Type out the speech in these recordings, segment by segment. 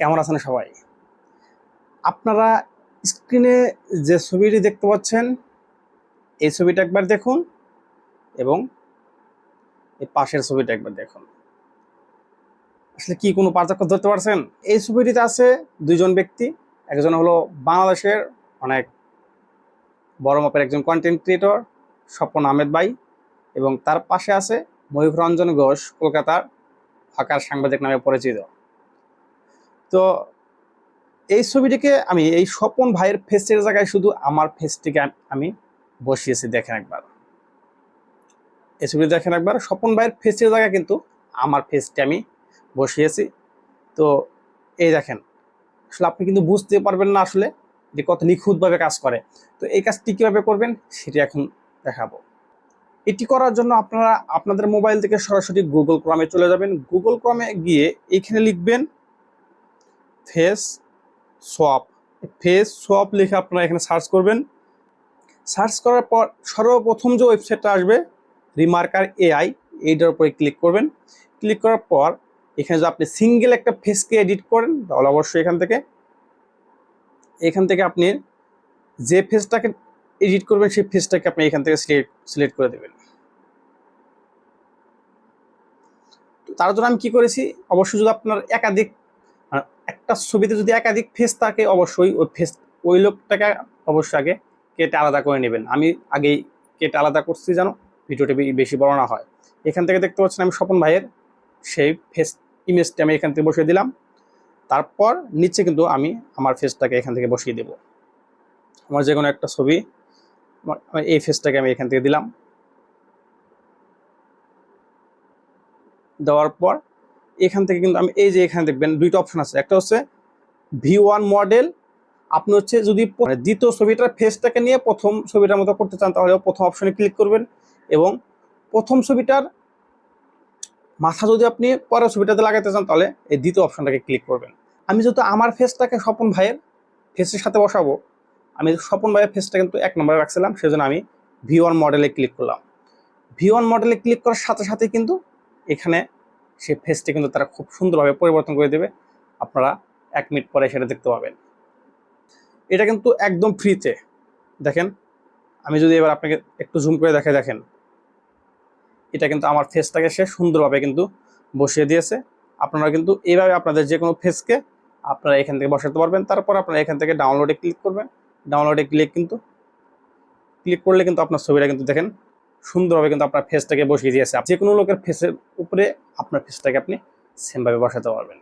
কেমন আছেন সবাই? আপনারা স্ক্রিনে যে ছবিটি দেখতে পাচ্ছেন এই ছবিটা একবার দেখুন এবং এই পাশের ছবিটা একবার দেখুন। আসলে কি কোনো পার্থক্য ধরতে পারছেন? এই ছবিটিতে আছে দুইজন ব্যক্তি, একজন হলো বাংলাদেশের অনেক বড় মাপের একজন কন্টেন্ট ক্রিয়েটর স্বপন আহমেদ ভাই, এবং তার পাশে আছে ময়ূররঞ্জন ঘোষ, কলকাতার হকার সাংবাদিক নামে পরিচিত। তো এই ছবিটিকে আমি এই স্বপন ভাইয়ের ফেসের জায়গায় শুধু আমার ফেসটিকে আমি বসিয়েছি। দেখেন একবার এই ছবিটি দেখেন একবার, স্বপন ভাইয়ের ফেসের জায়গায় কিন্তু আমার ফেসটি আমি বসিয়েছি। তো এই দেখেন, আসলে আপনি কিন্তু বুঝতে পারবেন না আসলে যে কত নিখুঁতভাবে কাজ করে। তো এই কাজটি কীভাবে করবেন সেটি এখন দেখাবো। এটি করার জন্য আপনারা আপনাদের মোবাইল থেকে সরাসরি গুগল ক্রমে চলে যাবেন। গুগল ক্রমে গিয়ে এইখানে লিখবেন ফেস সোয়াপ। ফেস সোয়াপ লিখে আপনারা এখানে সার্চ করবেন। সার্চ করার পর সর্বপ্রথম যে ওয়েবসাইটটা আসবে রিমার্কার এআই, এইটার উপরে ক্লিক করবেন। ক্লিক করার পর এখানে যদি আপনি সিঙ্গেল একটা ফেসকে এডিট করেন তাহলে অবশ্যই এখান থেকে আপনি যে ফেসটাকে এডিট করবেন সেই ফেসটাকে আপনি এখান থেকে সিলেক্ট করে দেবেন। তার জন্য আমি কি করেছি, অবশ্যই যদি আপনার একাধিক একটা ছবিতে যদি একাধিক ফেস থাকে অবশ্যই ওই লোকটাকে অবশ্যই আগে কেটে আলাদা করে নেবেন। আমি আগেই কেটে আলাদা করছি যেন ভিডিওটা বেশি বড় না হয়। এখান থেকে দেখতে পাচ্ছেন আমি স্বপন ভাইয়ের সেই ফেস ইমেজটা আমি এখান থেকে বসিয়ে দিলাম। তারপর নিচে কিন্তু আমি আমার ফেসটাকে এখান থেকে বসিয়ে দেব। আমার যে কোনো একটা ছবি, এই ফেসটাকে আমি এখান থেকে দিলাম। দেওয়ার পর এখান থেকে কিন্তু আমি এই যে এখানে দেখবেন দুইটা অপশন আছে, একটা হচ্ছে V1 মডেল। আপনি হচ্ছে যদি দ্বিতীয় ছবিটার ফেসটাকে নিয়ে প্রথম ছবিটার মতো করতে চান তাহলে প্রথম অপশনে ক্লিক করবেন, এবং প্রথম ছবিটার মাথা যদি আপনি পরের ছবিটাতে লাগাতে চান তাহলে এই দ্বিতীয় অপশনটাকে ক্লিক করবেন। আমি যেহেতু আমার ফেসটাকে স্বপন ভাইয়ের ফেসের সাথে বসাবো, আমি স্বপন ভাইয়ের ফেসটা কিন্তু 1 নম্বরে রাখছিলাম, সেজন্য আমি V1 মডেলে ক্লিক করলাম। V1 মডেলে ক্লিক করার সাথে সাথে কিন্তু এখানে সেই ফেসটি কিন্তু তারা খুব সুন্দরভাবে পরিবর্তন করে দেবে। আপনারা 1 মিনিট পরে সেটা দেখতে পাবেন। এটা কিন্তু একদম ফ্রিতে। দেখেন, আমি যদি এবার আপনাকে একটু জুম করে দেখেন, এটা কিন্তু আমার ফেসটাকে সে সুন্দরভাবে কিন্তু বসিয়ে দিয়েছে। আপনারা কিন্তু এইভাবে আপনাদের যে কোনো ফেসকে আপনারা এখান থেকে বসাতে পারবেন। তারপর আপনারা এখান থেকে ডাউনলোডে ক্লিক করবেন। ডাউনলোডে ক্লিক করলে কিন্তু আপনার ছবিটা কিন্তু দেখেন সুন্দরভাবে কিন্তু আপনার ফেসটাকে বসিয়ে দিয়েছে। যে কোনো লোকের ফেসের উপরে আপনার ফেসটাকে আপনি সেমভাবে বসাতে পারবেন।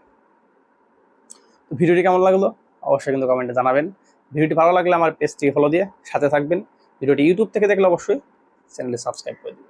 তো ভিডিওটি কেমন লাগলো অবশ্যই কিন্তু কমেন্টে জানাবেন। ভিডিওটি ভালো লাগলে আমার পেজটি ফলো দিয়ে সাথে থাকবেন। ভিডিওটি ইউটিউব থেকে দেখলে অবশ্যই চ্যানেলটি সাবস্ক্রাইব করে দিন।